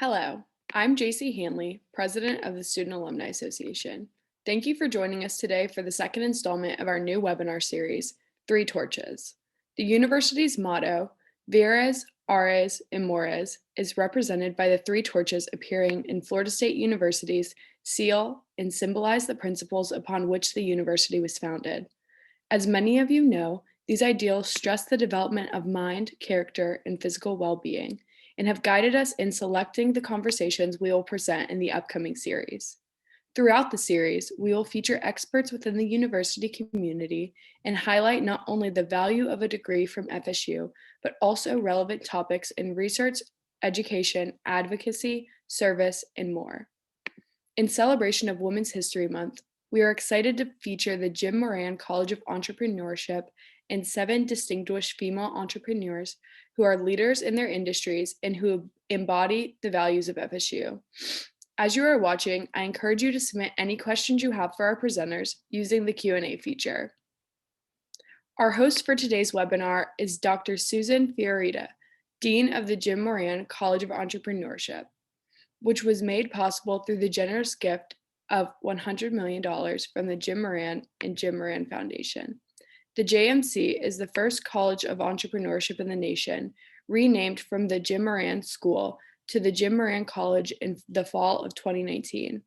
Hello, I'm JC Hanley, President of the Student Alumni Association. Thank you for joining us today for the second installment of our new webinar series, Three Torches. The university's motto, Vires, Ares, and Mores, is represented by the three torches appearing in Florida State University's seal and symbolize the principles upon which the university was founded. As many of you know, these ideals stress the development of mind, character, and physical well-being, and have guided us in selecting the conversations we will present in the upcoming series. Throughout the series, we will feature experts within the university community and highlight not only the value of a degree from FSU, but also relevant topics in research, education, advocacy, service, and more. In celebration of Women's History Month, we are excited to feature the Jim Moran College of Entrepreneurship and 7 distinguished female entrepreneurs who are leaders in their industries and who embody the values of FSU. As you are watching, I encourage you to submit any questions you have for our presenters using the Q&A feature. Our host for today's webinar is Dr. Susan Fiorita, Dean of the Jim Moran College of Entrepreneurship, which was made possible through the generous gift of $100 million from the Jim Moran and Jim Moran Foundation. The JMC is the first college of entrepreneurship in the nation, renamed from the Jim Moran School to the Jim Moran College in the fall of 2019.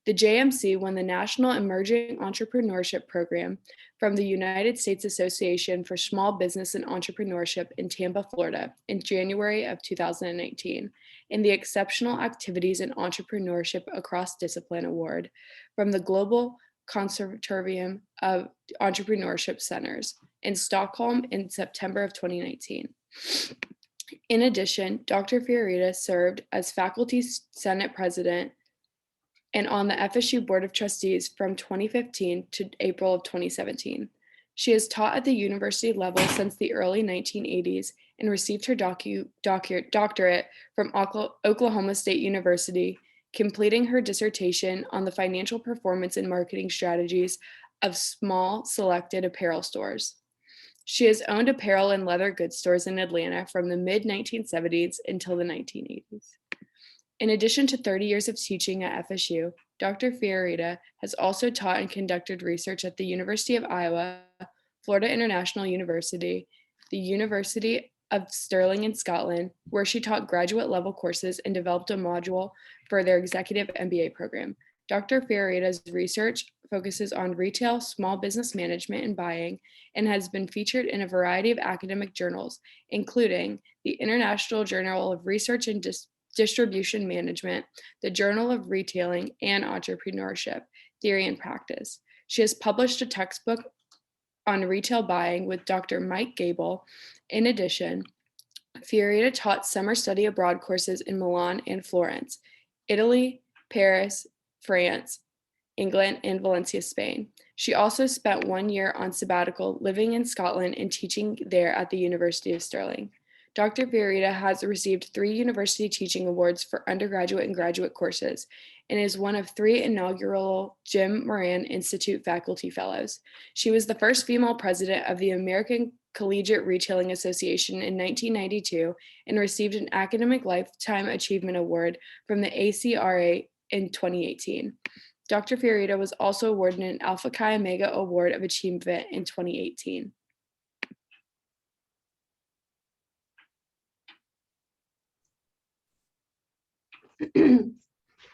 The JMC won the National Emerging Entrepreneurship Program from the United States Association for Small Business and Entrepreneurship in Tampa, Florida in January of 2019, and the Exceptional Activities in Entrepreneurship Across Discipline Award from the Global Consortium of Entrepreneurship Centers in Stockholm in September of 2019. In addition, Dr. Fiorita served as Faculty Senate President and on the FSU Board of Trustees from 2015 to April of 2017. She has taught at the university level since the early 1980s and received her doctorate from Oklahoma State University, completing her dissertation on the financial performance and marketing strategies of small selected apparel stores. She has owned apparel and leather goods stores in Atlanta from the mid-1970s until the 1980s. In addition to 30 years of teaching at FSU, Dr. Fiorita has also taught and conducted research at the University of Iowa, Florida International University, the University of Stirling in Scotland, where she taught graduate level courses and developed a module for their executive MBA program. Dr. Fiorita's research focuses on retail, small business management, and buying, and has been featured in a variety of academic journals, including the International Journal of Research and Distribution Management, the Journal of Retailing and Entrepreneurship, Theory and Practice. She has published a textbook on retail buying with Dr. Mike Gable. In addition, Fiorita taught summer study abroad courses in Milan and Florence, Italy, Paris, France, England, and Valencia, Spain. She also spent 1 year on sabbatical living in Scotland and teaching there at the University of Stirling. Dr. Fiorita has received 3 university teaching awards for undergraduate and graduate courses and is one of 3 inaugural Jim Moran Institute faculty fellows. She was the first female president of the American Collegiate Retailing Association in 1992 and received an Academic Lifetime Achievement Award from the ACRA in 2018. Dr. Fiorita was also awarded an Alpha Chi Omega Award of Achievement in 2018.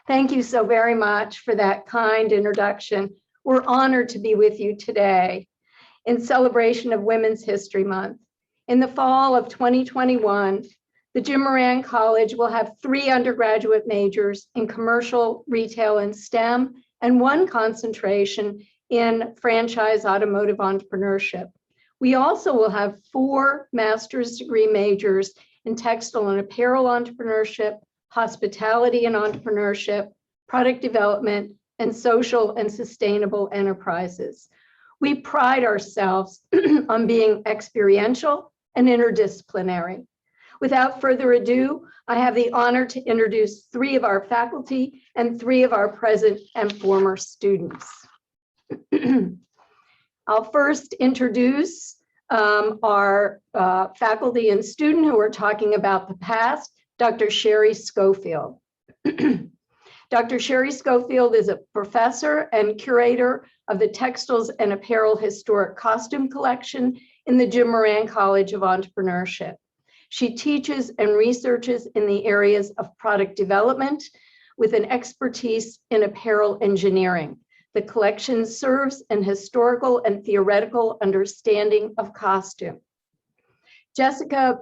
Thank you so very much for that kind introduction. We're honored to be with you today in celebration of Women's History Month. In the fall of 2021, the Jim Moran College will have 3 undergraduate majors in commercial, retail, and STEM, and 1 concentration in franchise automotive entrepreneurship. We also will have 4 master's degree majors in textile and apparel entrepreneurship, hospitality and entrepreneurship, product development, and social and sustainable enterprises. We pride ourselves on being experiential and interdisciplinary. Without further ado, I have the honor to introduce 3 of our faculty and 3 of our present and former students. I'll first introduce our faculty and student who are talking about the past, Dr. Sherry Schofield. Dr. Sherry Schofield is a professor and curator of the Textiles and Apparel Historic Costume Collection in the Jim Moran College of Entrepreneurship. She teaches and researches in the areas of product development with an expertise in apparel engineering. The collection serves an historical and theoretical understanding of costume. Jessica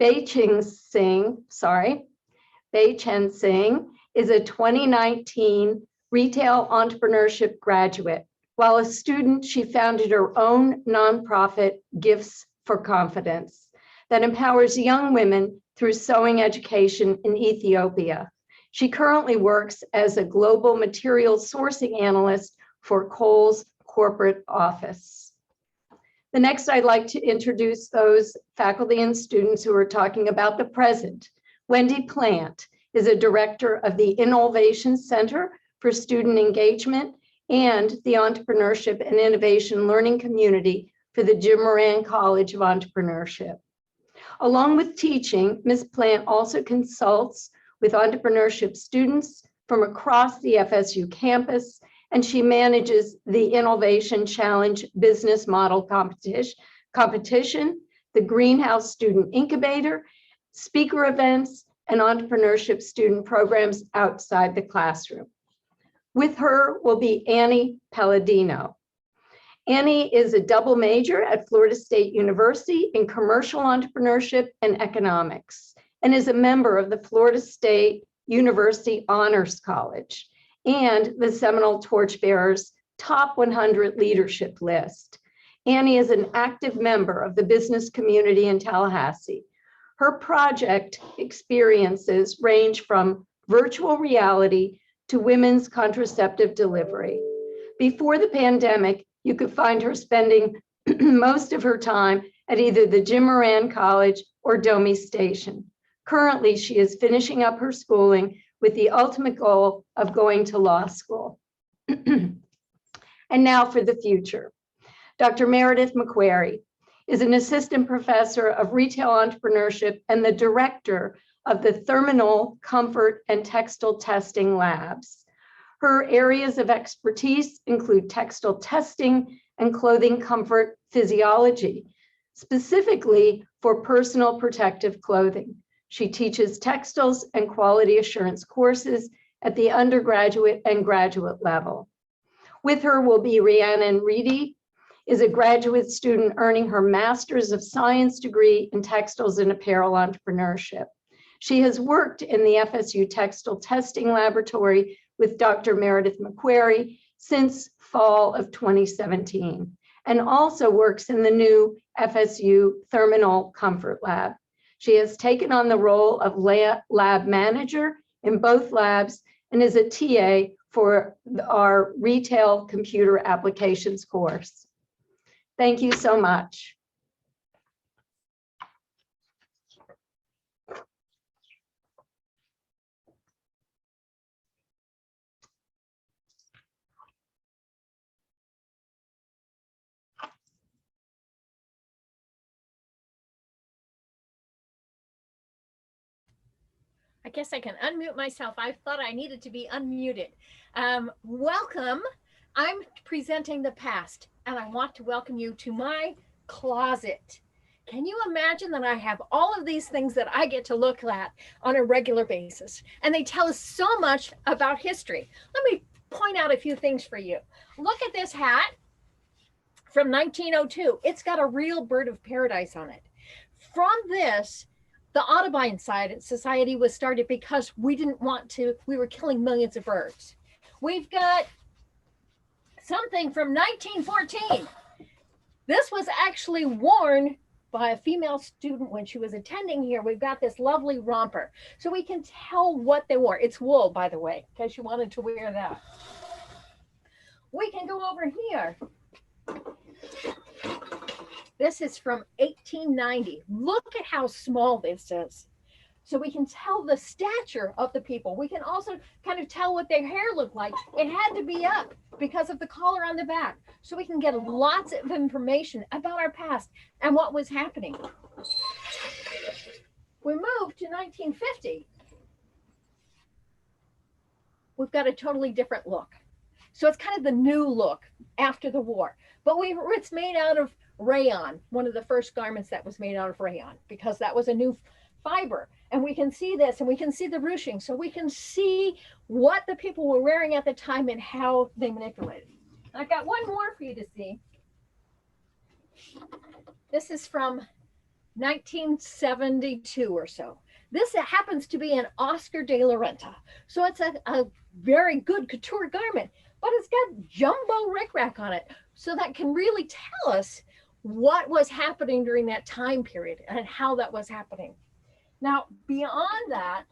Beichen Singh is a 2019 retail entrepreneurship graduate. While a student, she founded her own nonprofit, Gifts for Confidence, that empowers young women through sewing education in Ethiopia. She currently works as a global materials sourcing analyst for Kohl's corporate office. The next, I'd like to introduce those faculty and students who are talking about the present. Wendy Plant is a director of the Innovation Center for Student Engagement and the Entrepreneurship and Innovation Learning Community for the Jim Moran College of Entrepreneurship. Along with teaching, Ms. Plant also consults with entrepreneurship students from across the FSU campus, and she manages the Innovation Challenge Business Model competition, the Greenhouse Student Incubator, speaker events, and entrepreneurship student programs outside the classroom. With her will be Annie Palladino. Annie is a double major at Florida State University in commercial entrepreneurship and economics, and is a member of the Florida State University Honors College and the Seminole Torchbearers Top 100 Leadership List. Annie is an active member of the business community in Tallahassee. Her project experiences range from virtual reality to women's contraceptive delivery. Before the pandemic, you could find her spending most of her time at either the Jim Moran College or Domi Station. Currently, she is finishing up her schooling with the ultimate goal of going to law school. And now for the future. Dr. Meredith McQuirrie is an assistant professor of retail entrepreneurship and the director of the Thermal Comfort and Textile Testing Labs. Her areas of expertise include textile testing and clothing comfort physiology, specifically for personal protective clothing. She teaches textiles and quality assurance courses at the undergraduate and graduate level. With her will be Rhiannon Reedy, is a graduate student earning her Master's of Science degree in Textiles and Apparel Entrepreneurship. She has worked in the FSU Textile Testing Laboratory with Dr. Meredith McQuirrie since fall of 2017, and also works in the new FSU Thermal Comfort Lab. She has taken on the role of lab manager in both labs and is a TA for our retail computer applications course. Thank you so much. I guess I can unmute myself. I thought I needed to be unmuted. Welcome. I'm presenting the past, and I want to welcome you to my closet. Can you imagine that I have all of these things that I get to look at on a regular basis, and they tell us so much about history? Let me point out a few things for you. Look at this hat from 1902. It's got a real bird of paradise on it. From this, the Audubon Society was started because we were killing millions of birds. We've got something from 1914. This was actually worn by a female student when she was attending here. We've got this lovely romper. So we can tell what they wore. It's wool, by the way, in case you wanted to wear that. We can go over here. This is from 1890. Look at how small this is. So we can tell the stature of the people. We can also kind of tell what their hair looked like. It had to be up because of the collar on the back. So we can get lots of information about our past and what was happening. 1950, we've got a totally different look. So it's kind of the new look after the war. But it's made out of rayon, one of the first garments that was made out of rayon, because that was a new fiber. And we can see this, and we can see the ruching. So we can see what the people were wearing at the time and how they manipulated. I've got one more for you to see. This is from 1972 or so. This happens to be an Oscar de la Renta. So it's a very good couture garment, but it's got jumbo rickrack on it. So that can really tell us what was happening during that time period and how that was happening. Now, beyond that,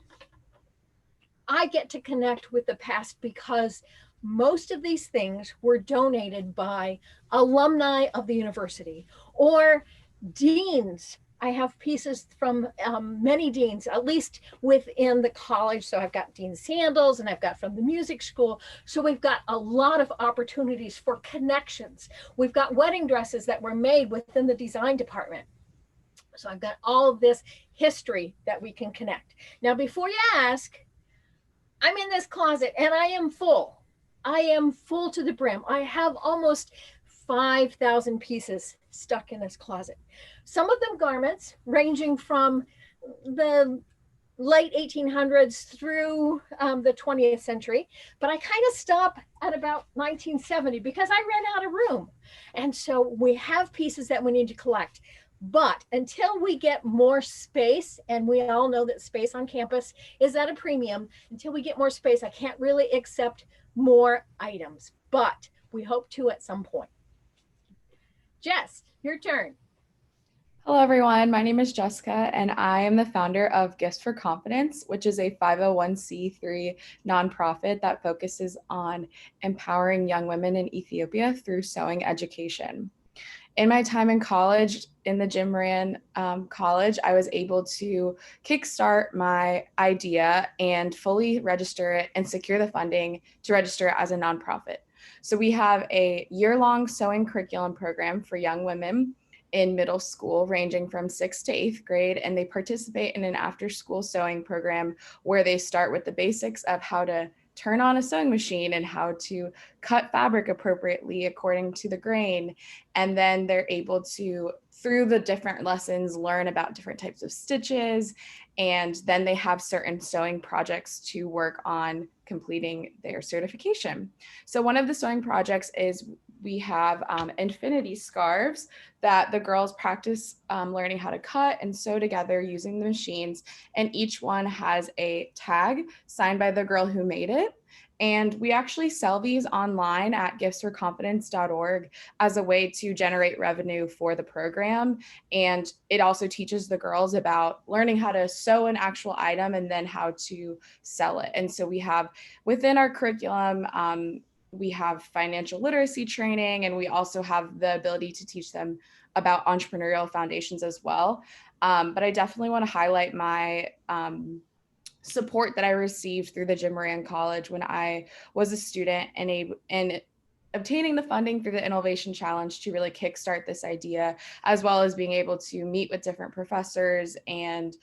I get to connect with the past because most of these things were donated by alumni of the university or deans. I have pieces from many deans, at least within the college. So I've got Dean Sandals and I've got from the music school. So we've got a lot of opportunities for connections. We've got wedding dresses that were made within the design department. So I've got all of this history that we can connect. Now, before you ask, I'm in this closet and I am full. I am full to the brim. I have almost 5,000 pieces stuck in this closet. Some of them garments ranging from the late 1800s through the 20th century, but I kind of stop at about 1970 because I ran out of room. And so we have pieces that we need to collect. But until we get more space, and we all know that space on campus is at a premium, until we get more space, I can't really accept more items, but we hope to at some point. Jess, your turn. Hello, everyone. My name is Jessica, and I am the founder of Gifts for Confidence, which is a 501c3 nonprofit that focuses on empowering young women in Ethiopia through sewing education. In my time in college, in the Jim Moran College, I was able to kickstart my idea and fully register it and secure the funding to register it as a nonprofit. So we have a year-long sewing curriculum program for young women in middle school, ranging from 6th to 8th grade, and they participate in an after-school sewing program where they start with the basics of how to turn on a sewing machine and how to cut fabric appropriately according to the grain. And then they're able to, through the different lessons, learn about different types of stitches. And then they have certain sewing projects to work on completing their certification. So one of the sewing projects is we have infinity scarves that the girls practice learning how to cut and sew together using the machines. And each one has a tag signed by the girl who made it. And we actually sell these online at giftsforconfidence.org as a way to generate revenue for the program. And it also teaches the girls about learning how to sew an actual item and then how to sell it. And so we have within our curriculum, we have financial literacy training, and we also have the ability to teach them about entrepreneurial foundations as well. But I definitely want to highlight my support that I received through the Jim Moran College when I was a student and obtaining the funding through the Innovation Challenge to really kickstart this idea, as well as being able to meet with different professors and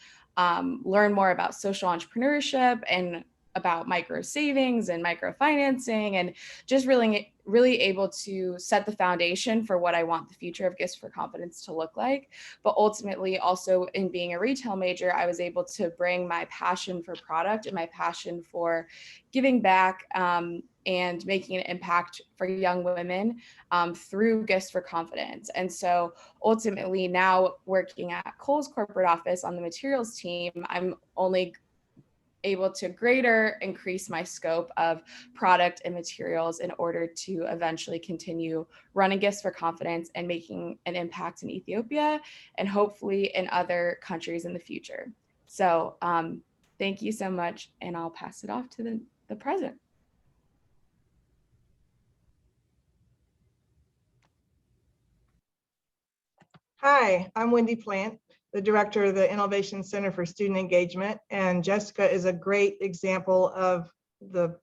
learn more about social entrepreneurship and about micro savings and microfinancing, and just really able to set the foundation for what I want the future of Gifts for Confidence to look like. But ultimately, also in being a retail major, I was able to bring my passion for product and my passion for giving back and making an impact for young women through Gifts for Confidence. And so ultimately now working at Kohl's corporate office on the materials team, I'm only able to greater increase my scope of product and materials in order to eventually continue running Gifts for Confidence and making an impact in Ethiopia and hopefully in other countries in the future. So thank you so much, and I'll pass it off to the president. Hi, I'm Wendy Plant, the director of the Innovation Center for Student Engagement, and Jessica is a great example of the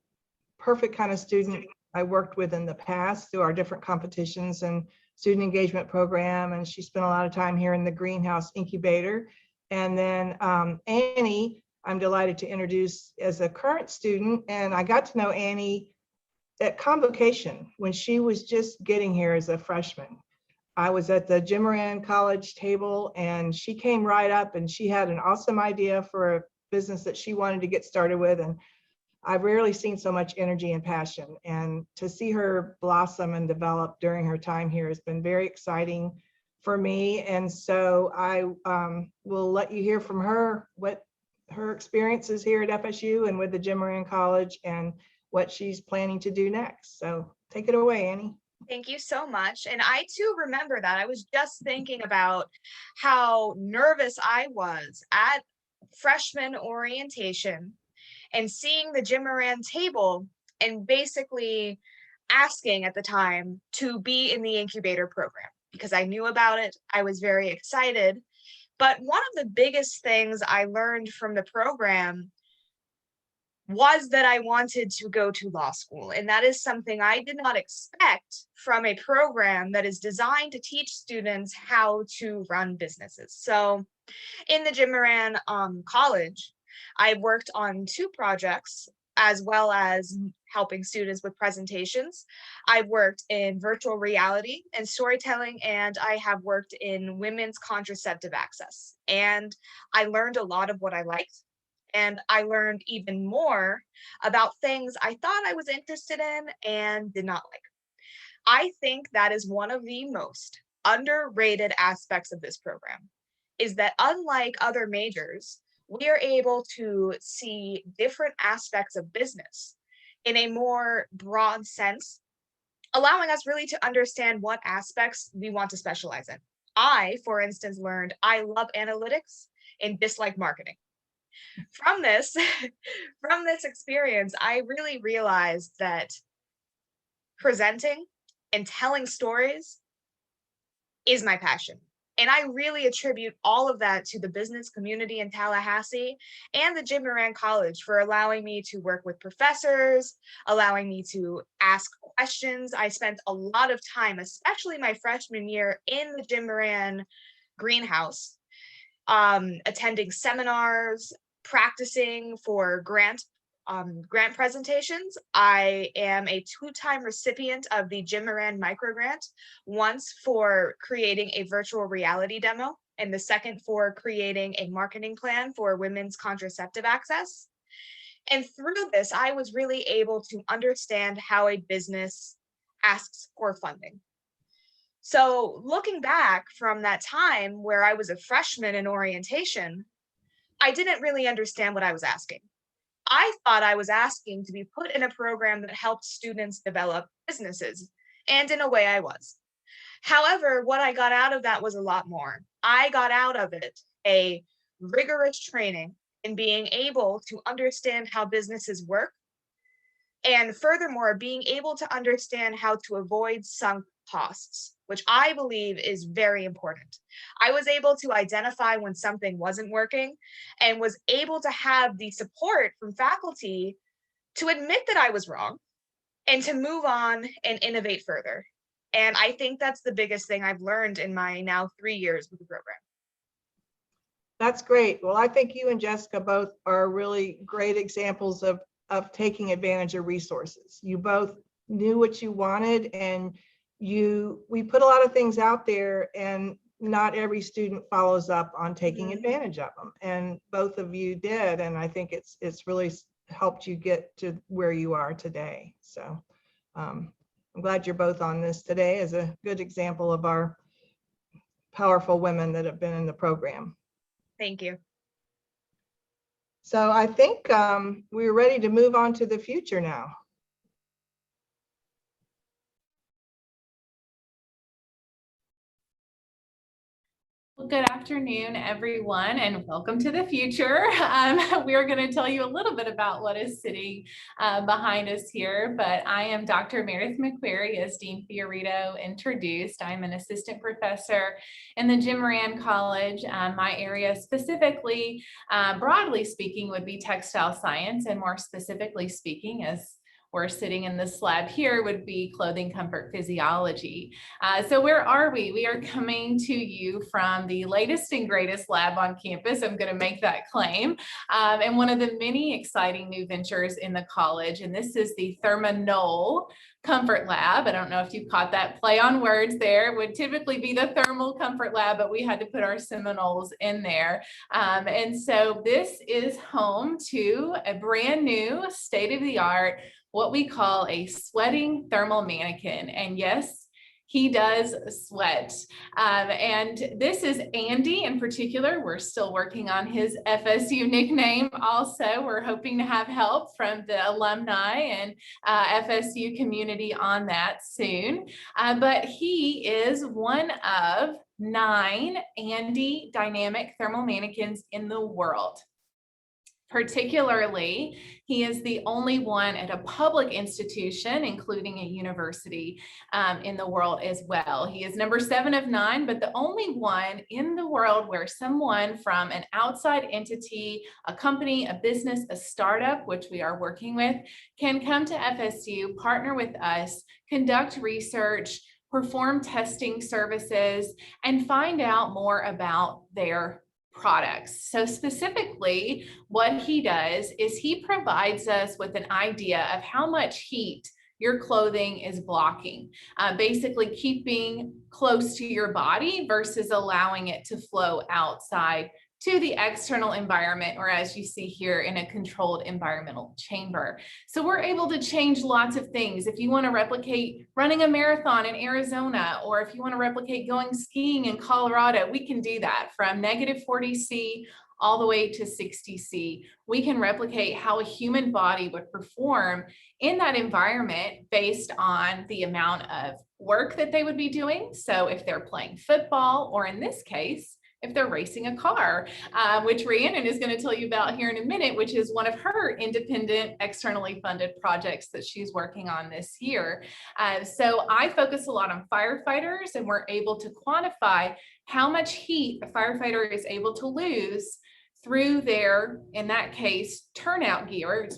perfect kind of student I worked with in the past through our different competitions and student engagement program, and she spent a lot of time here in the greenhouse incubator. And then Annie I'm delighted to introduce as a current student, and I got to know Annie at convocation when she was just getting here as a freshman. I was at the Jim Moran College table, and she came right up and she had an awesome idea for a business that she wanted to get started with. And I've rarely seen so much energy and passion, and to see her blossom and develop during her time here has been very exciting for me. And so I will let you hear from her what her experiences here at FSU and with the Jim Moran College and what she's planning to do next. So take it away, Annie. Thank you so much. And I too remember that. I was just thinking about how nervous I was at freshman orientation and seeing the Jim Moran table and basically asking at the time to be in the incubator program because I knew about it. I was very excited. But one of the biggest things I learned from the program was that I wanted to go to law school. And that is something I did not expect from a program that is designed to teach students how to run businesses. So in the Jim Moran College, I worked on 2 projects as well as helping students with presentations. I've worked in virtual reality and storytelling, and I have worked in women's contraceptive access. And I learned a lot of what I liked. And I learned even more about things I thought I was interested in and did not like. I think that is one of the most underrated aspects of this program, is that unlike other majors, we are able to see different aspects of business in a more broad sense, allowing us really to understand what aspects we want to specialize in. I, for instance, learned I love analytics and dislike marketing. From this experience, I really realized that presenting and telling stories is my passion. And I really attribute all of that to the business community in Tallahassee and the Jim Moran College for allowing me to work with professors, allowing me to ask questions. I spent a lot of time, especially my freshman year, in the Jim Moran greenhouse, attending seminars, practicing for grant presentations. I am a 2-time recipient of the Jim Moran microgrant, once for creating a virtual reality demo, and the second for creating a marketing plan for women's contraceptive access. And through this, I was really able to understand how a business asks for funding. So looking back from that time where I was a freshman in orientation, I didn't really understand what I was asking. I thought I was asking to be put in a program that helped students develop businesses, and in a way I was. However, what I got out of that was a lot more. I got out of it a rigorous training in being able to understand how businesses work, and furthermore, being able to understand how to avoid sunk costs, which I believe is very important. I was able to identify when something wasn't working and was able to have the support from faculty to admit that I was wrong and to move on and innovate further. And I think that's the biggest thing I've learned in my now 3 years with the program. That's great. Well, I think you and Jessica both are really great examples of taking advantage of resources. You both knew what you wanted, and we put a lot of things out there, and not every student follows up on taking advantage of them. And both of you did, and I think it's really helped you get to where you are today. So I'm glad you're both on this today as a good example of our powerful women that have been in the program. Thank you. So I think we're ready to move on to the future now. Well, good afternoon, everyone, and welcome to the future. We are going to tell you a little bit about what is sitting behind us here, but I am Dr. Meredith McQuirrie, as Dean Fiorito introduced. I'm an assistant professor in the Jim Moran College. My area specifically, broadly speaking, would be textile science, and more specifically speaking, as or sitting in this lab here would be clothing comfort physiology. So where are we? We are coming to you from the latest and greatest lab on campus. I'm going to make that claim. And one of the many exciting new ventures in the college, and this is the Thermanol Comfort Lab. I don't know if you caught that play on words there. It would typically be the Thermal Comfort Lab, but we had to put our Seminoles in there. And so this is home to a brand new state-of-the-art, what we call a sweating thermal mannequin. And yes, he does sweat. And this is Andy in particular. We're still working on his FSU nickname also. We're hoping to have help from the alumni and FSU community on that soon. But he is one of 9 Andy dynamic thermal mannequins in the world. Particularly, he is the only one at a public institution, including a university in the world as well. He is number 7 of 9, but the only one in the world where someone from an outside entity, a company, a business, a startup, which we are working with, can come to FSU, partner with us, conduct research, perform testing services, and find out more about their products. So specifically, what he does is he provides us with an idea of how much heat your clothing is blocking, basically keeping close to your body versus allowing it to flow outside to the external environment, or as you see here, in a controlled environmental chamber. So we're able to change lots of things. If you want to replicate running a marathon in Arizona, or if you want to replicate going skiing in Colorado, we can do that from -40°C all the way to 60°C. We can replicate how a human body would perform in that environment based on the amount of work that they would be doing. So if they're playing football, or in this case, if they're racing a car, which Rhiannon is going to tell you about here in a minute, which is one of her independent, externally funded projects that she's working on this year. So I focus a lot on firefighters, and we're able to quantify how much heat a firefighter is able to lose through their, in that case, turnout gear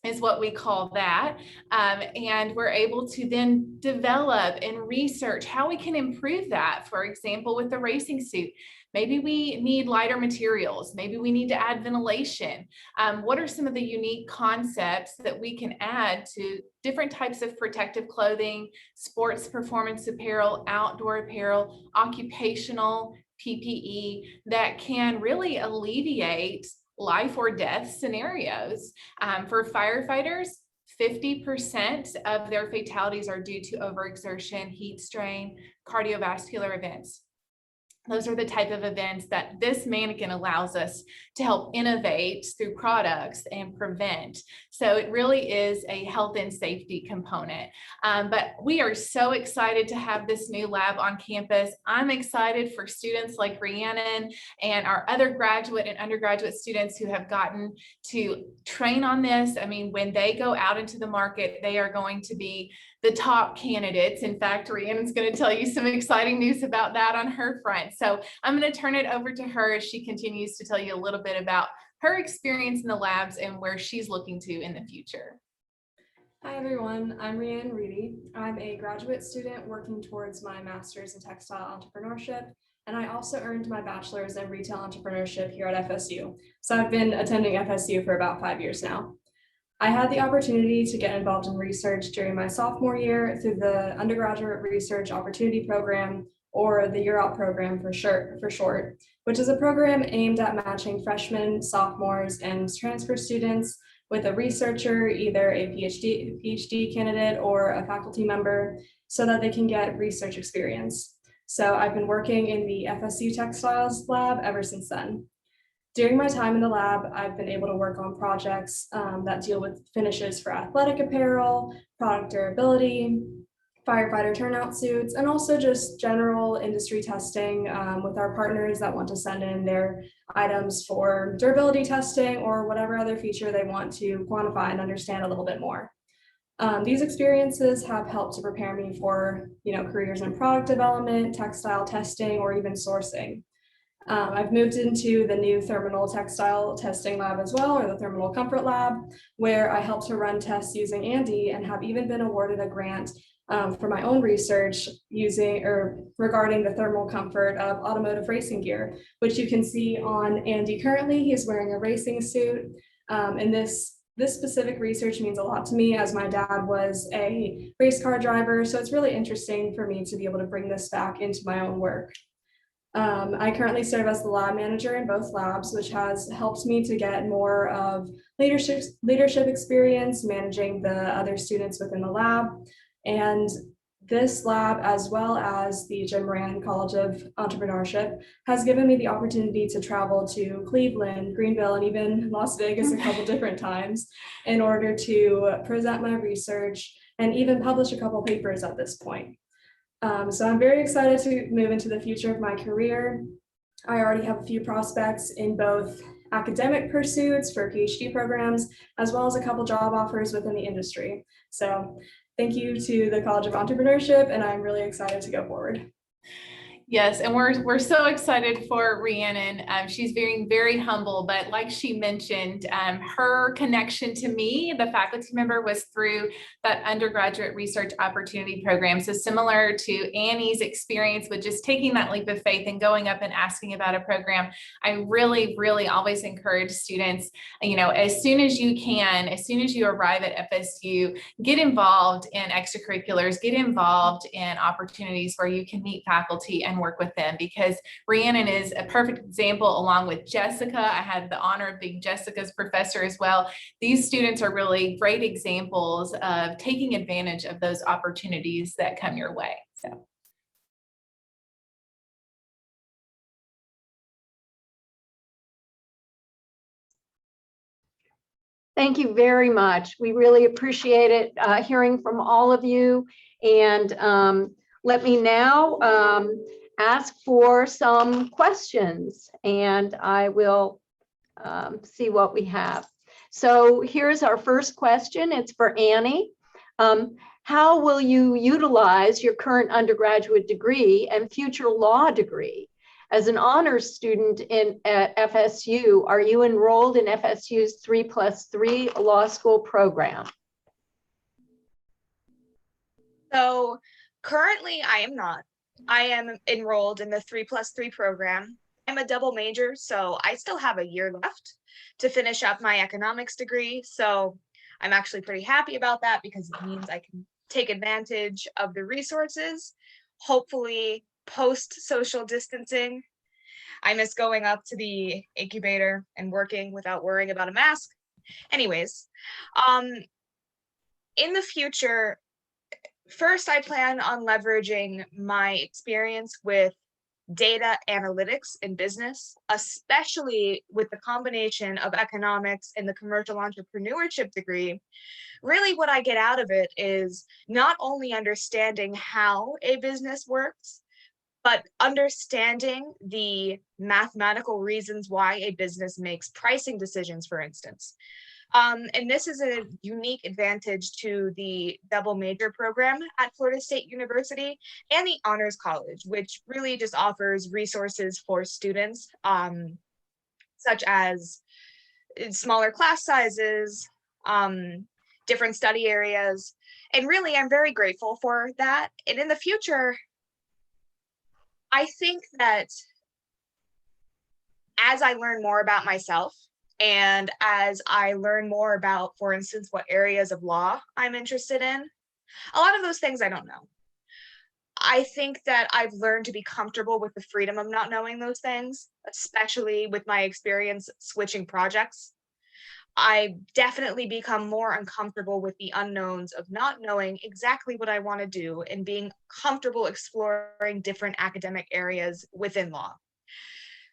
is what we call that. And we're able to then develop and research how we can improve that. For example, with the racing suit, maybe we need lighter materials. Maybe we need to add ventilation. What are some of the unique concepts that we can add to different types of protective clothing, sports performance apparel, outdoor apparel, occupational PPE that can really alleviate life or death scenarios? For firefighters, 50% of their fatalities are due to overexertion, heat strain, cardiovascular events. Those are the type of events that this mannequin allows us to help innovate through products and prevent. So it really is a health and safety component. But we are so excited to have this new lab on campus. I'm excited for students like Rhiannon and our other graduate and undergraduate students who have gotten to train on this. I mean, when they go out into the market, they are going to be the top candidates. In fact, Rhiannon's going to tell you some exciting news about that on her front. So I'm going to turn it over to her as she continues to tell you a little bit about her experience in the labs and where she's looking to in the future. Hi everyone, I'm Rhiannon Reedy. I'm a graduate student working towards my master's in textile entrepreneurship, and I also earned my bachelor's in retail entrepreneurship here at FSU. So I've been attending FSU for about 5 years now. I had the opportunity to get involved in research during my sophomore year through the Undergraduate Research Opportunity Program, or the Year Out program for short, which is a program aimed at matching freshmen, sophomores, and transfer students with a researcher, either a PhD candidate or a faculty member, so that they can get research experience. So I've been working in the FSU Textiles lab ever since then. During my time in the lab, I've been able to work on projects that deal with finishes for athletic apparel, product durability, firefighter turnout suits, and also just general industry testing with our partners that want to send in their items for durability testing or whatever other feature they want to quantify and understand a little bit more. These experiences have helped to prepare me for careers in product development, textile testing, or even sourcing. I've moved into the new thermal textile testing lab as well, or the thermal comfort lab, where I help to run tests using Andy and have even been awarded a grant for my own research regarding the thermal comfort of automotive racing gear, which you can see on Andy currently. He's wearing a racing suit, and this specific research means a lot to me, as my dad was a race car driver. So it's really interesting for me to be able to bring this back into my own work. I currently serve as the lab manager in both labs, which has helped me to get more of leadership experience managing the other students within the lab. And this lab, as well as the Moran College of Entrepreneurship, has given me the opportunity to travel to Cleveland, Greenville, and even Las Vegas a couple different times in order to present my research and even publish a couple papers at this point. So I'm very excited to move into the future of my career. I already have a few prospects in both academic pursuits for PhD programs, as well as a couple job offers within the industry. So thank you to the College of Entrepreneurship, and I'm really excited to go forward. Yes, and we're so excited for Rhiannon. She's being very humble, but like she mentioned, her connection to me, the faculty member, was through that undergraduate research opportunity program. So similar to Annie's experience with just taking that leap of faith and going up and asking about a program, I really always encourage students, as soon as you can, as soon as you arrive at FSU, get involved in extracurriculars, get involved in opportunities where you can meet faculty and work with them, because Rhiannon is a perfect example, along with Jessica. I had the honor of being Jessica's professor as well. These students are really great examples of taking advantage of those opportunities that come your way. So. Thank you very much. We really appreciate it hearing from all of you. And let me now ask for some questions, and I will see what we have. So here's our first question. It's for Annie. How will you utilize your current undergraduate degree and future law degree? As an honors student at FSU, are you enrolled in FSU's 3+3 law school program? So currently I am not. I am enrolled in the 3+3 program. I'm a double major, so I still have a year left to finish up my economics degree. So I'm actually pretty happy about that, because it means I can take advantage of the resources, hopefully post social distancing. I miss going up to the incubator and working without worrying about a mask. Anyways, in the future, first, I plan on leveraging my experience with data analytics in business, especially with the combination of economics and the commercial entrepreneurship degree. Really, what I get out of it is not only understanding how a business works, but understanding the mathematical reasons why a business makes pricing decisions, for instance. And this is a unique advantage to the double major program at Florida State University and the Honors College, which really just offers resources for students, such as smaller class sizes, different study areas. And really, I'm very grateful for that. And in the future, I think that as I learn more about myself, and as I learn more about, for instance, what areas of law I'm interested in, a lot of those things I don't know. I think that I've learned to be comfortable with the freedom of not knowing those things, especially with my experience switching projects. I definitely become more uncomfortable with the unknowns of not knowing exactly what I want to do and being comfortable exploring different academic areas within law.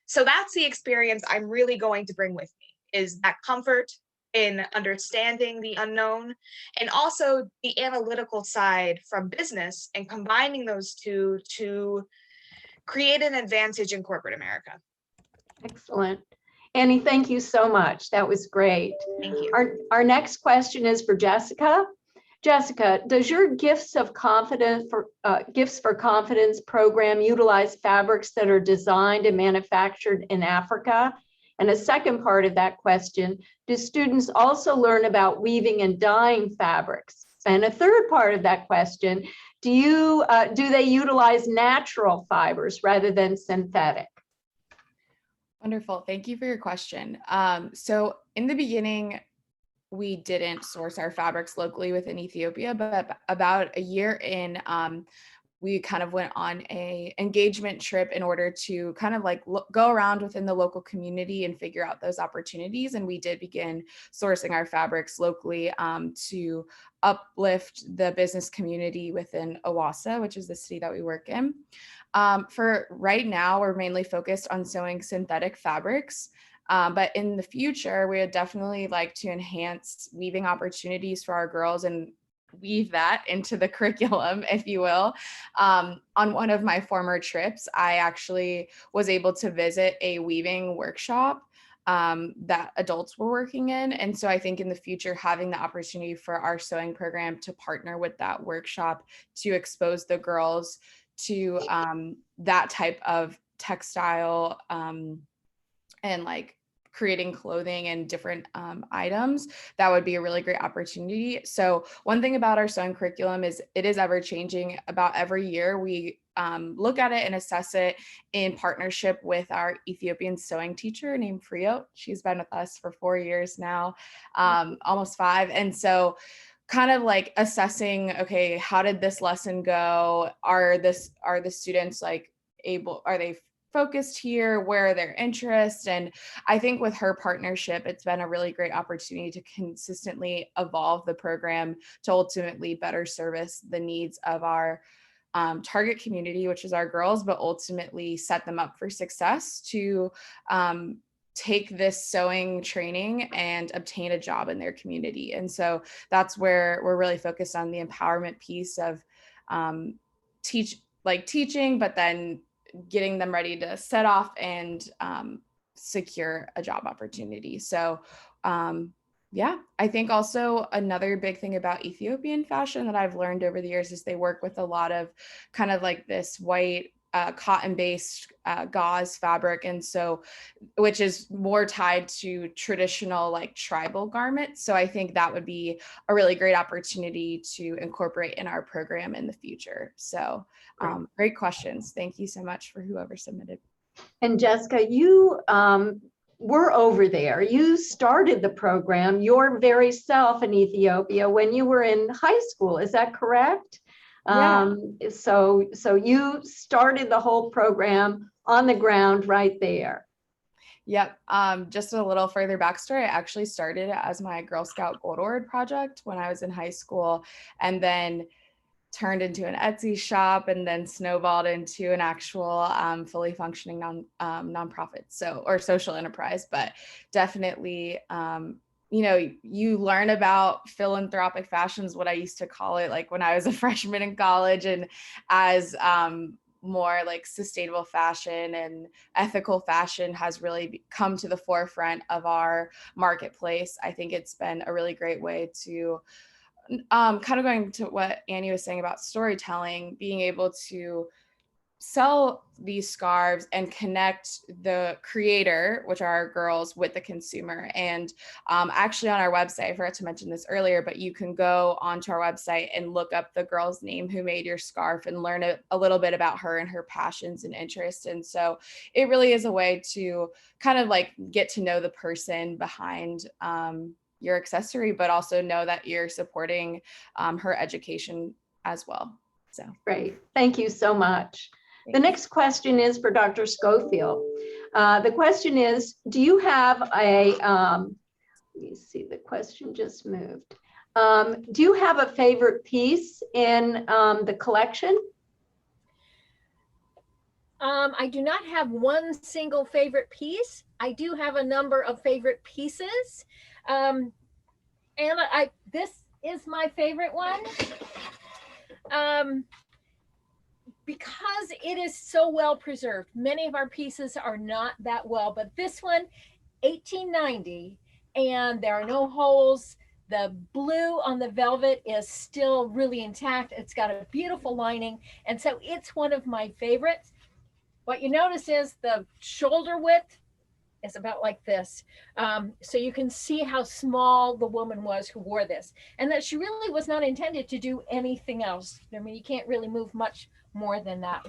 So that's the experience I'm really going to bring with me, is that comfort in understanding the unknown, and also the analytical side from business, and combining those two to create an advantage in corporate America. Excellent. Annie, thank you so much. That was great. Thank you. Our next question is for Jessica. Jessica, does your Gifts for Confidence program utilize fabrics that are designed and manufactured in Africa? And a second part of that question, do students also learn about weaving and dyeing fabrics? And a third part of that question, do they utilize natural fibers rather than synthetic? Wonderful. Thank you for your question. So in the beginning, we didn't source our fabrics locally within Ethiopia, but about a year in, we kind of went on a engagement trip in order to kind of like go around within the local community and figure out those opportunities. And we did begin sourcing our fabrics locally to uplift the business community within Owassa, which is the city that we work in. For right now, we're mainly focused on sewing synthetic fabrics. But in the future, we would definitely like to enhance weaving opportunities for our girls and weave that into the curriculum, if you will. On one of my former trips, I actually was able to visit a weaving workshop that adults were working in. And so I think in the future, having the opportunity for our sewing program to partner with that workshop to expose the girls to that type of textile and like creating clothing and different items, that would be a really great opportunity. So one thing about our sewing curriculum is it is ever changing. About every year, we look at it and assess it in partnership with our Ethiopian sewing teacher named Frio. She's been with us for 4 years now, almost 5. And so kind of like assessing, okay, how did this lesson go? Are the students like are they focused here? Where are their interests? And I think with her partnership, it's been a really great opportunity to consistently evolve the program to ultimately better service the needs of our target community, which is our girls, but ultimately set them up for success to take this sewing training and obtain a job in their community. And so that's where we're really focused on the empowerment piece of teaching, but then getting them ready to set off and secure a job opportunity. So yeah, I think also another big thing about Ethiopian fashion that I've learned over the years is they work with a lot of kind of like this white cotton-based gauze fabric, and so which is more tied to traditional like tribal garments. So I think that would be a really great opportunity to incorporate in our program in the future. So great questions. Thank you so much for whoever submitted. And Jessica, you were over there. You started the program your very self in Ethiopia when you were in high school. Is that correct? Yeah. So you started the whole program on the ground right there. Yep. Just a little further backstory. I actually started as my Girl Scout Gold Award project when I was in high school, and then turned into an Etsy shop, and then snowballed into an actual fully functioning nonprofit, or social enterprise. But definitely, you learn about philanthropic fashions, what I used to call it, like when I was a freshman in college, and as more like sustainable fashion and ethical fashion has really come to the forefront of our marketplace. I think it's been a really great way to kind of going to what Annie was saying about storytelling, being able to sell these scarves and connect the creator, which are our girls, with the consumer. And actually on our website, I forgot to mention this earlier, but you can go onto our website and look up the girl's name who made your scarf and learn a little bit about her and her passions and interests. And so it really is a way to kind of like get to know the person behind your accessory, but also know that you're supporting her education as well. So great. Thank you so much. The next question is for Dr. Schofield. The question is, do you have let me see, the question just moved. Do you have a favorite piece in the collection? I do not have one single favorite piece. I do have a number of favorite pieces. And this is my favorite one. Because it is so well preserved. Many of our pieces are not that well, but this one, 1890, and there are no holes. The blue on the velvet is still really intact. It's got a beautiful lining. And so it's one of my favorites. What you notice is the shoulder width is about like this. So you can see how small the woman was who wore this, and that she really was not intended to do anything else. I mean, you can't really move much more than that.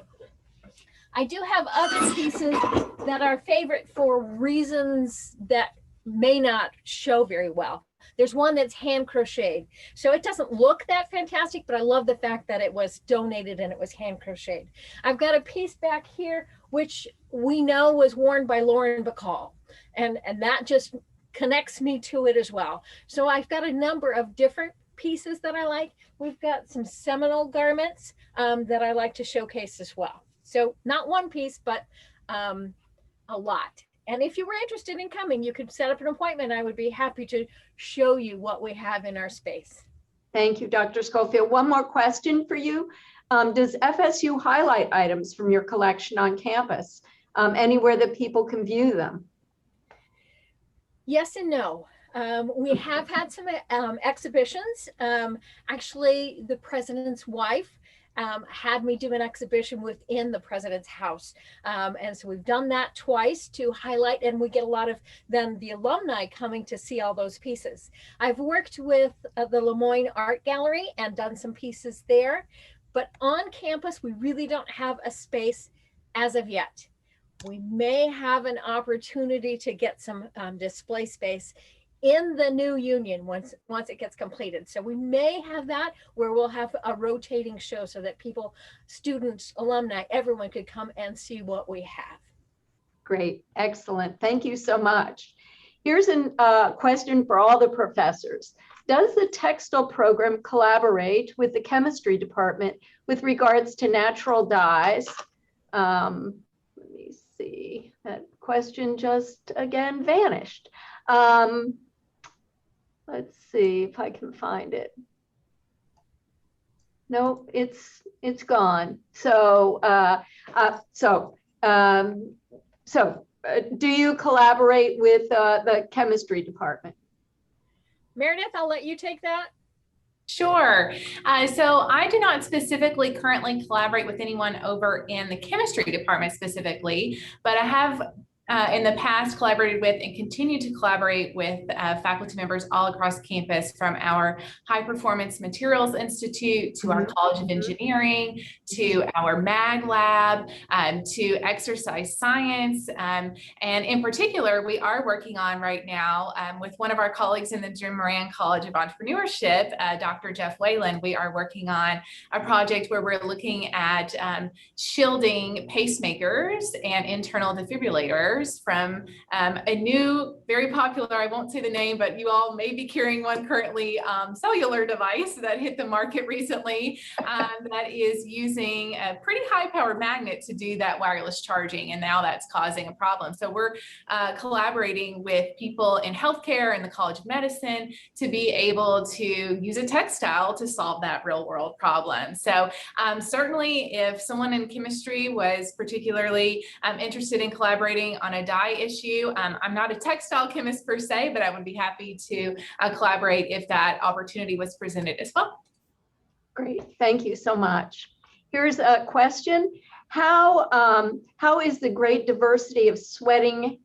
I do have other pieces that are favorite for reasons that may not show very well. There's one that's hand crocheted. So it doesn't look that fantastic, but I love the fact that it was donated and it was hand crocheted. I've got a piece back here, which we know was worn by Lauren Bacall. And that just connects me to it as well. So I've got a number of different pieces that I like. We've got some seminal garments that I like to showcase as well. So not one piece, but a lot. And if you were interested in coming, you could set up an appointment. I would be happy to show you what we have in our space. Thank you, Dr. Schofield. One more question for you. Does FSU highlight items from your collection on campus anywhere that people can view them? Yes and no. We have had some exhibitions. Actually, the president's wife had me do an exhibition within the president's house. And so we've done that twice to highlight, and we get a lot of then the alumni coming to see all those pieces. I've worked with the Lemoyne Art Gallery and done some pieces there, but on campus, we really don't have a space as of yet. We may have an opportunity to get some display space in the new union once it gets completed. So we may have that where we'll have a rotating show so that people, students, alumni, everyone could come and see what we have. Great, excellent. Thank you so much. Here's a question for all the professors. Does the textile program collaborate with the chemistry department with regards to natural dyes? Let me see, that question just again vanished. Let's see if I can find it. Nope, it's gone. So, do you collaborate with the chemistry department? Meredith, I'll let you take that. Sure. So I do not specifically currently collaborate with anyone over in the chemistry department specifically, but I have in the past collaborated with and continue to collaborate with faculty members all across campus, from our High Performance Materials Institute to our College of Engineering to our Mag Lab to exercise science. And in particular, we are working on right now with one of our colleagues in the Moran College of Entrepreneurship, Dr. Jeff Whalen. We are working on a project where we're looking at shielding pacemakers and internal defibrillators from a new, very popular, I won't say the name, but you all may be carrying one currently, cellular device that hit the market recently that is using a pretty high powered magnet to do that wireless charging. And now that's causing a problem. So we're collaborating with people in healthcare and the College of Medicine to be able to use a textile to solve that real world problem. So certainly if someone in chemistry was particularly interested in collaborating on a dye issue, I'm not a textile chemist per se, but I would be happy to collaborate if that opportunity was presented as well. Great, thank you so much. Here's a question. How is the great diversity of sweating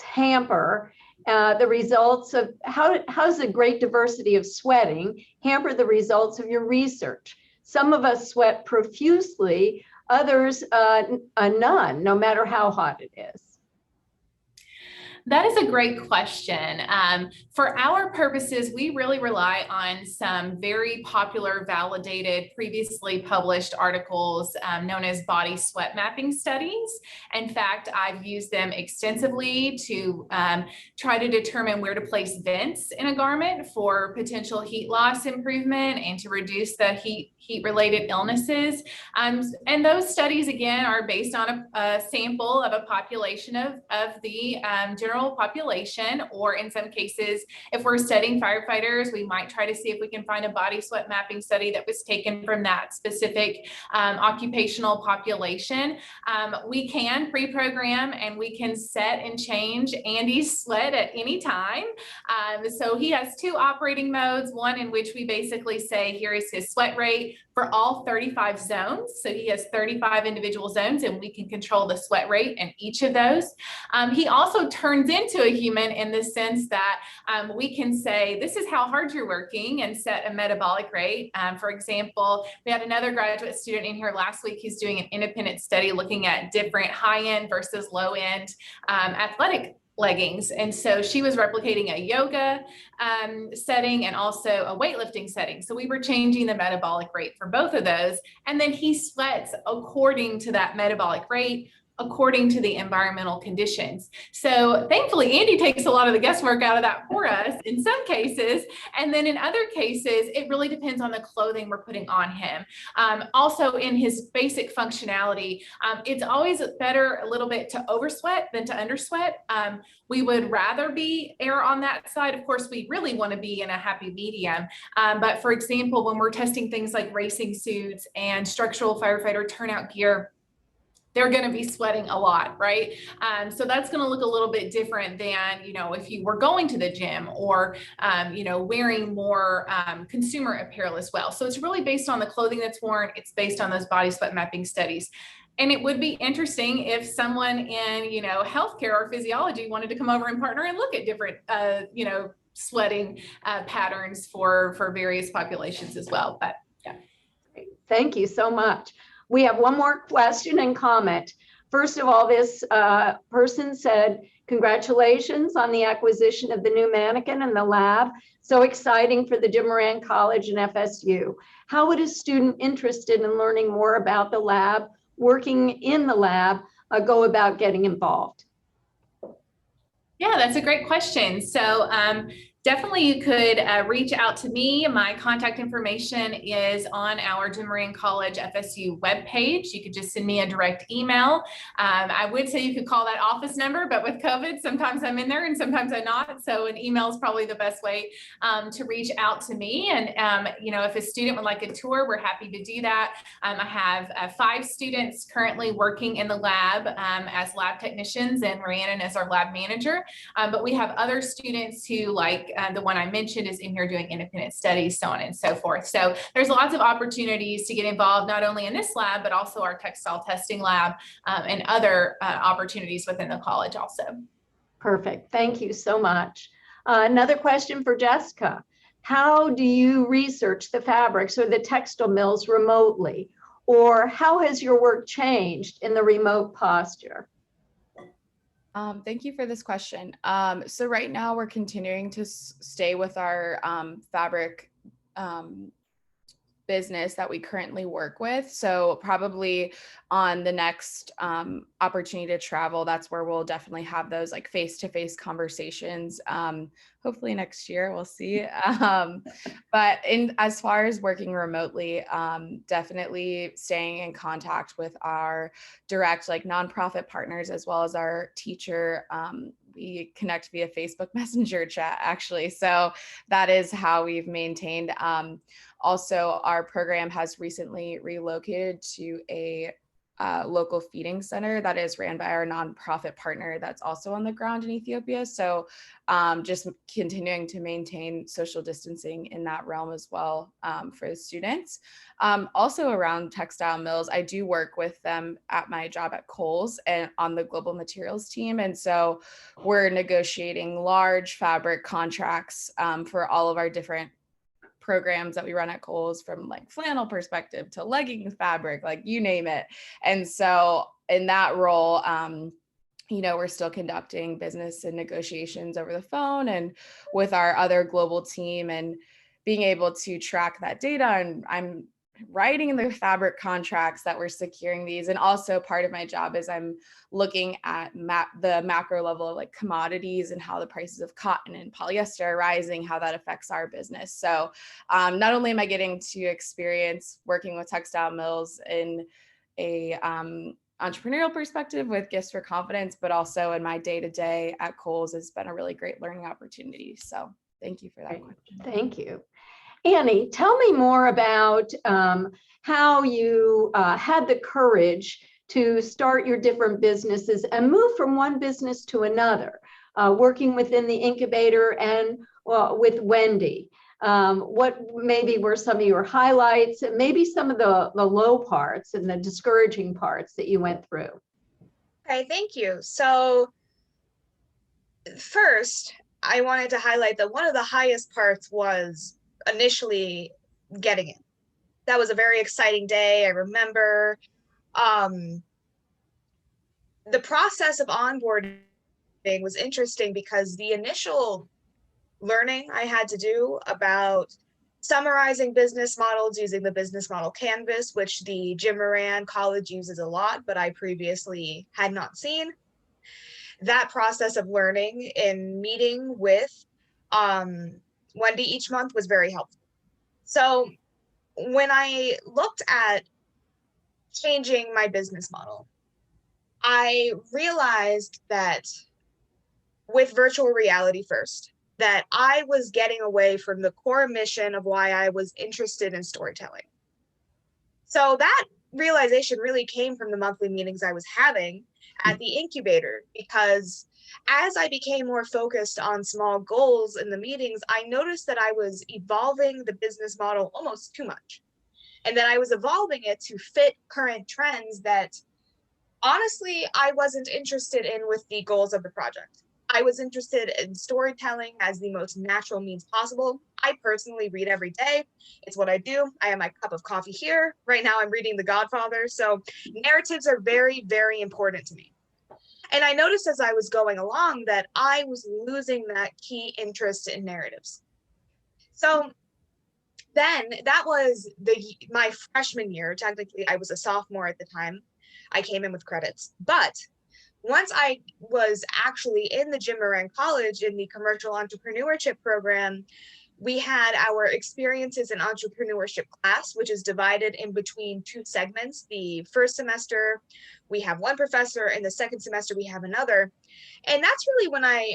hamper the results of, how's the great diversity of sweating hamper the results of your research? Some of us sweat profusely, others none, no matter how hot it is. That is a great question. For our purposes, we really rely on some very popular, validated, previously published articles known as body sweat mapping studies. In fact, I've used them extensively to try to determine where to place vents in a garment for potential heat loss improvement and to reduce the heat-related illnesses. And those studies, again, are based on a sample of a population of the general general population, or in some cases, if we're studying firefighters, we might try to see if we can find a body sweat mapping study that was taken from that specific occupational population. We can pre-program and we can set and change Andy's sweat at any time. So he has two operating modes, one in which we basically say, here is his sweat rate for all 35 zones. So he has 35 individual zones and we can control the sweat rate in each of those. He also turns into a human in the sense that we can say, this is how hard you're working, and set a metabolic rate. For example, we had another graduate student in here last week who's doing an independent study looking at different high-end versus low-end athletic leggings. And so she was replicating a yoga setting and also a weightlifting setting. So we were changing the metabolic rate for both of those. And then he sweats according to that metabolic rate, according to the environmental conditions. So thankfully, Andy takes a lot of the guesswork out of that for us in some cases. And then in other cases, it really depends on the clothing we're putting on him. Also in his basic functionality, it's always better a little bit to oversweat than to undersweat. We would rather be err on that side. Of course, we really want to be in a happy medium. But for example, when we're testing things like racing suits and structural firefighter turnout gear, they're going to be sweating a lot, right? So that's going to look a little bit different than, you know, if you were going to the gym or, you know, wearing more consumer apparel as well. So it's really based on the clothing that's worn. It's based on those body sweat mapping studies. And it would be interesting if someone in, you know, healthcare or physiology wanted to come over and partner and look at different, you know, sweating patterns for various populations as well. But yeah. Thank you so much. We have one more question and comment. First of all, this person said, congratulations on the acquisition of the new mannequin in the lab. So exciting for the Jim Moran College and FSU. How would a student interested in learning more about the lab, working in the lab, go about getting involved? Yeah, that's a great question. So definitely you could reach out to me. My contact information is on our Jim Moran College FSU webpage. You could just send me a direct email. I would say you could call that office number, but with COVID, sometimes I'm in there and sometimes I'm not. So an email is probably the best way to reach out to me. And, you know, if a student would like a tour, we're happy to do that. I have 5 students currently working in the lab as lab technicians, and Rhiannon as our lab manager. But we have other students who, like the one I mentioned, is in here doing independent studies, so on and so forth. So there's lots of opportunities to get involved, not only in this lab, but also our textile testing lab and other opportunities within the college also. Perfect. Thank you so much. Another question for Jessica. How do you research the fabrics or the textile mills remotely? Or how has your work changed in the remote posture? Thank you for this question. So right now we're continuing to stay with our fabric business that we currently work with. So probably on the next opportunity to travel, that's where we'll definitely have those like face-to-face conversations. Hopefully next year, we'll see. But as far as working remotely, definitely staying in contact with our direct like nonprofit partners, as well as our teacher. We connect via Facebook Messenger chat, actually. So that is how we've maintained. Also, our program has recently relocated to a local feeding center that is ran by our nonprofit partner that's also on the ground in Ethiopia. So just continuing to maintain social distancing in that realm as well for the students. Also around textile mills, I do work with them at my job at Kohl's and on the global materials team. And so we're negotiating large fabric contracts for all of our different programs that we run at Kohl's, from like flannel perspective to legging fabric, like you name it. And so in that role, you know, we're still conducting business and negotiations over the phone and with our other global team, and being able to track that data. And I'm writing the fabric contracts that we're securing these. And also part of my job is I'm looking at the macro level of like commodities and how the prices of cotton and polyester are rising, how that affects our business. So not only am I getting to experience working with textile mills in a entrepreneurial perspective with Gifts for Confidence, but also in my day-to-day at Kohl's has been a really great learning opportunity. So thank you for that question. Thank you. Annie, tell me more about how you had the courage to start your different businesses and move from one business to another, working within the incubator and with Wendy. What maybe were some of your highlights and maybe some of the low parts and the discouraging parts that you went through? Okay, thank you. So first, I wanted to highlight that one of the highest parts was initially getting in. That was a very exciting day. I remember the process of onboarding was interesting because the initial learning I had to do about summarizing business models using the business model canvas, which the Jim Moran College uses a lot, but I previously had not seen. That process of learning and meeting with Wendy each month was very helpful. So when I looked at changing my business model, I realized that with virtual reality first, that I was getting away from the core mission of why I was interested in storytelling. So that realization really came from the monthly meetings I was having at the incubator, because as I became more focused on small goals in the meetings, I noticed that I was evolving the business model almost too much. And that I was evolving it to fit current trends that honestly, I wasn't interested in with the goals of the project. I was interested in storytelling as the most natural means possible. I personally read every day. It's what I do. I have my cup of coffee here. Right now I'm reading The Godfather. So narratives are very, very important to me. And I noticed as I was going along that I was losing that key interest in narratives. So then that was my freshman year. Technically, I was a sophomore at the time. I came in with credits. But once I was actually in the Jim Moran College in the commercial entrepreneurship program, we had our experiences in entrepreneurship class, which is divided in between two segments. The first semester, we have one professor, and the second semester, we have another. And that's really when I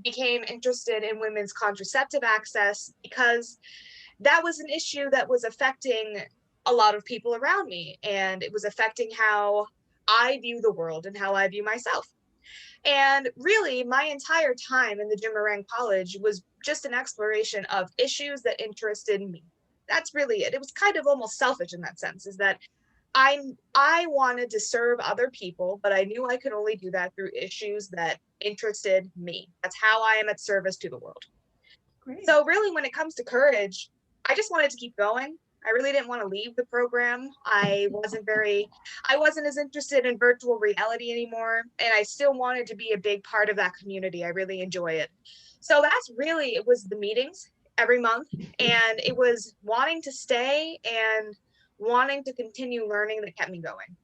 became interested in women's contraceptive access, because that was an issue that was affecting a lot of people around me, and it was affecting how I view the world and how I view myself. And really, my entire time in the Jim Moran College was just an exploration of issues that interested me. That's really it. It was kind of almost selfish in that sense, is that I wanted to serve other people, but I knew I could only do that through issues that interested me. That's how I am at service to the world. Great. So really, when it comes to courage, I just wanted to keep going. I really didn't want to leave the program. I wasn't as interested in virtual reality anymore. And I still wanted to be a big part of that community. I really enjoy it. So it was the meetings every month, and it was wanting to stay and wanting to continue learning that kept me going.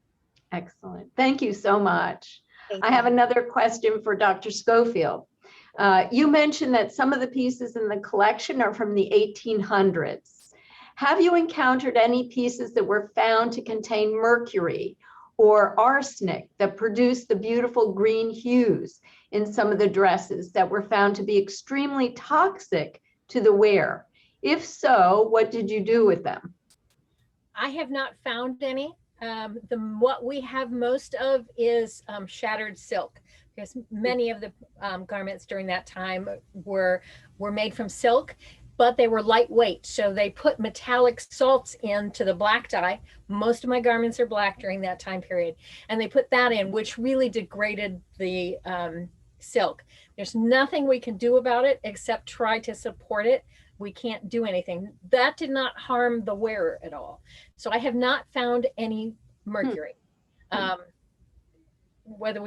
Excellent. Thank you so much. Thank I you. have another question for Dr. Schofield. You mentioned that some of the pieces in the collection are from the 1800s. Have you encountered any pieces that were found to contain mercury or arsenic that produce the beautiful green hues in some of the dresses that were found to be extremely toxic to the wearer? If so, what did you do with them? I have not found any. What we have most of is shattered silk, because many of the garments during that time were made from silk, but they were lightweight. So they put metallic salts into the black dye. Most of my garments are black during that time period. And they put that in, which really degraded the silk. There's nothing we can do about it except try to support it. We can't do anything. That did not harm the wearer at all. So I have not found any mercury. Whether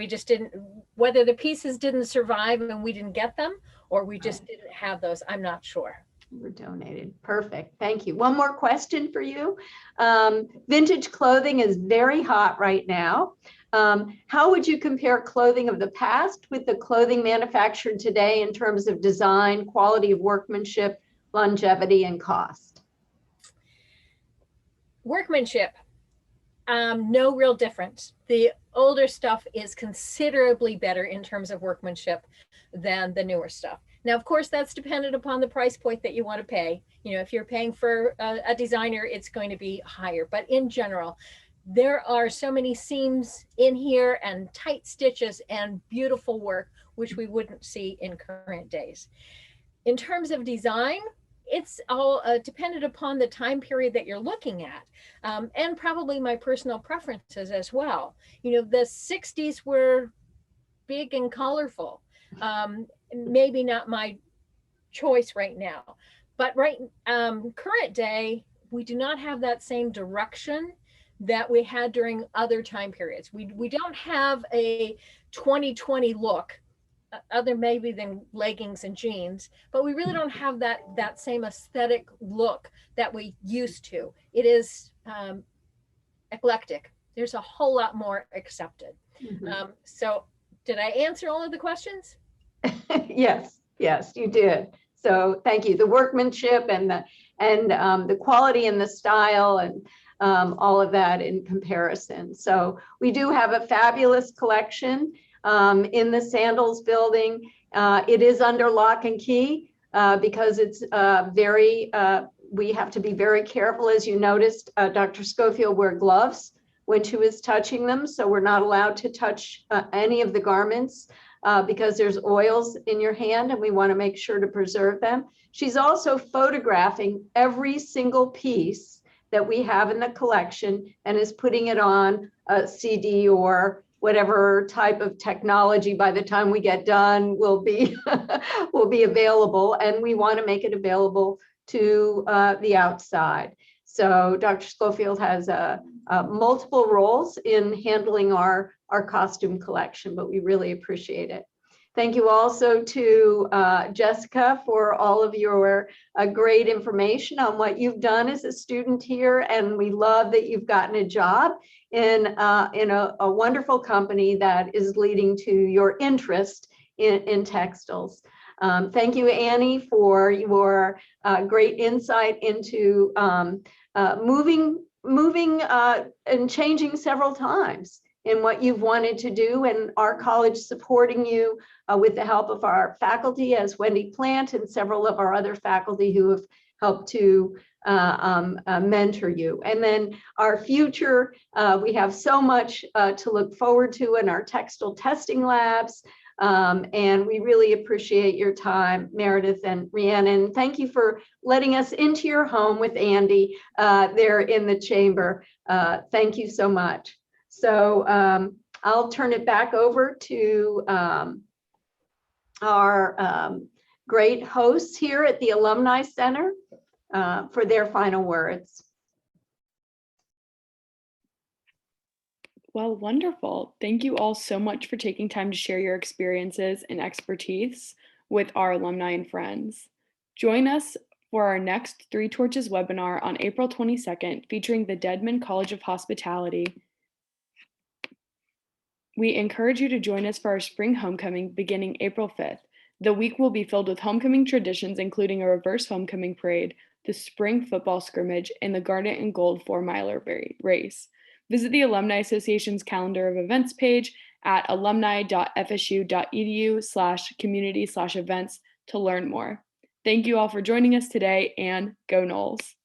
the pieces didn't survive and we didn't get them, or we just didn't have those, I'm not sure. Were donated. Perfect. Thank you. One more question for you. Vintage clothing is very hot right now. How would you compare clothing of the past with the clothing manufactured today in terms of design, quality of workmanship, longevity, and cost? Workmanship. No real difference. The older stuff is considerably better in terms of workmanship than the newer stuff. Now, of course, that's dependent upon the price point that you want to pay. You know, if you're paying for a designer, it's going to be higher. But in general, there are so many seams in here and tight stitches and beautiful work, which we wouldn't see in current days. In terms of design, it's all dependent upon the time period that you're looking at, and probably my personal preferences as well. You know, the 60s were big and colorful. Maybe not my choice right now, but current day, we do not have that same direction that we had during other time periods. We don't have a 2020 look, other maybe than leggings and jeans, but we really don't have that same aesthetic look that we used to. It is eclectic. There's a whole lot more accepted. So did I answer all of the questions? Yes, you did. So thank you. The workmanship and the quality and the style and all of that in comparison. So we do have a fabulous collection in the Sandals building. It is under lock and key because it's we have to be very careful. As you noticed, Dr. Schofield wore gloves when she was touching them. So we're not allowed to touch any of the garments because there's oils in your hand and we want to make sure to preserve them. She's also photographing every single piece that we have in the collection and is putting it on a CD or whatever type of technology by the time we get done will be available, and we want to make it available to the outside. So Dr. Schofield has multiple roles in handling our costume collection, but we really appreciate it. Thank you also to Jessica for all of your great information on what you've done as a student here. And we love that you've gotten a job in a wonderful company that is leading to your interest in textiles. Thank you, Annie, for your great insight into moving and changing several times in what you've wanted to do, and our college supporting you with the help of our faculty as Wendy Plant and several of our other faculty who have helped to mentor you. And then our future, we have so much to look forward to in our textile testing labs. And we really appreciate your time, Meredith and Rhiannon. Thank you for letting us into your home with Andy there in the chamber. Thank you so much. So I'll turn it back over to our great hosts here at the Alumni Center for their final words. Well, wonderful. Thank you all so much for taking time to share your experiences and expertise with our alumni and friends. Join us for our next Three Torches webinar on April 22nd, featuring the Dedman College of Hospitality. We encourage you to join us for our spring homecoming beginning April 5th. The week will be filled with homecoming traditions, including a reverse homecoming parade, the spring football scrimmage, and the Garnet and Gold 4-miler race. Visit the Alumni Association's calendar of events page at alumni.fsu.edu/community/events to learn more. Thank you all for joining us today, and go Noles.